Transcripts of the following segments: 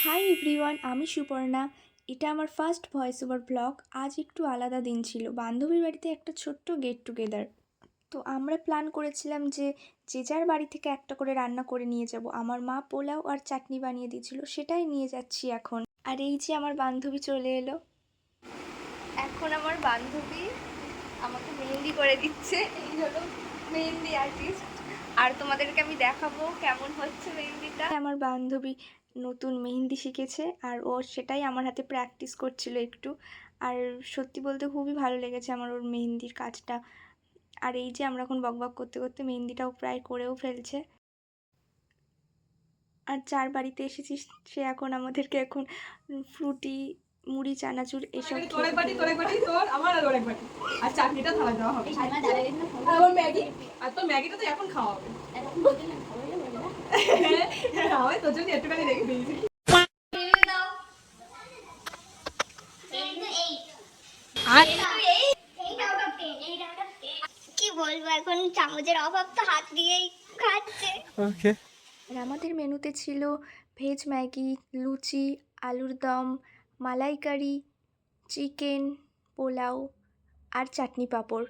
Hi everyone, আমি সুপর্ণা। এটা আমার ফার্স্ট ভয়েস ওভার ব্লগ। আজ একটু আলাদা দিন ছিল, বান্ধবীর বাড়িতে একটা ছোট্ট গেট টুগেদার। তো আমরা প্ল্যান করেছিলাম যে যে যার বাড়ি থেকে একটা করে রান্না করে নিয়ে যাব। আমার মা পোলাও আর চাটনি বানিয়ে দিয়েছিল, সেটাই নিয়ে যাচ্ছি এখন। আর এই যে আমার বান্ধবী চলে এলো। এখন আমার বান্ধবী আমাকে মেহেন্দি করে দিচ্ছে। এই হলো মেহেন্দি আর্টিস্ট। আর তোমাদেরকে আমি দেখাবো কেমন হচ্ছে মেহেন্দিটা। আমার বান্ধবী নতুন মেহেন্দি শিখেছে আর ও সেটাই আমার হাতে প্র্যাকটিস করছিল একটু। আর সত্যি বলতে খুবই ভালো লেগেছে আমার ওর মেহেন্দির কাজটা। আর এই যে আমরা এখন বকবক করতে করতে মেহেন্দিটাও প্রায় করেও ফেলছে। আর যার বাড়িতে এসেছি সে এখন আমাদেরকে ফ্রুটি, মুড়ি, চানাচুর এসব আর চাটনিটা থালা দেওয়া হবে। আর ওর ম্যাগি, আর তোর ম্যাগিটা তো এখন খাওয়া হবে। হ্যাঁ, তোর জন্য একটুখানি রেখে দিয়েছি। কি বলবো, এখন চামচের অভাব তো হাত দিয়েই খাচ্ছে। ওকে। আর আমাদের মেনুতে ছিল ভেজ ম্যাগি, লুচি, আলুর দম, মালাইকারি, চিকেন, পোলাও আর চাটনি পাঁপড়।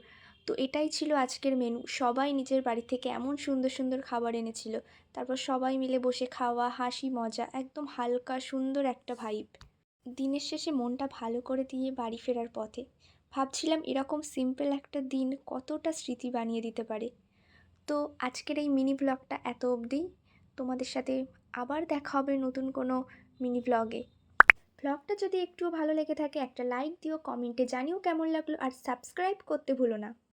তো এটাই ছিল আজকের মেনু। সবাই নিজের বাড়ি থেকে এমন সুন্দর সুন্দর খাবার এনেছিল। তারপর সবাই মিলে বসে খাওয়া, হাসি মজা, একদম হালকা সুন্দর একটা ভাইব। দিনের শেষে মনটা ভালো করে দিয়ে বাড়ি ফেরার পথে ভাবছিলাম এরকম সিম্পল একটা দিন কতটা স্মৃতি বানিয়ে দিতে পারে। তো আজকের এই মিনি ব্লগটা এত অবধি। তোমাদের সাথে আবার দেখা হবে নতুন কোনো মিনি ব্লগে। ব্লগটা যদি একটুও ভালো লেগে থাকে একটা লাইক দিও, কমেন্টে জানিও কেমন লাগলো, আর সাবস্ক্রাইব করতে ভুলো না।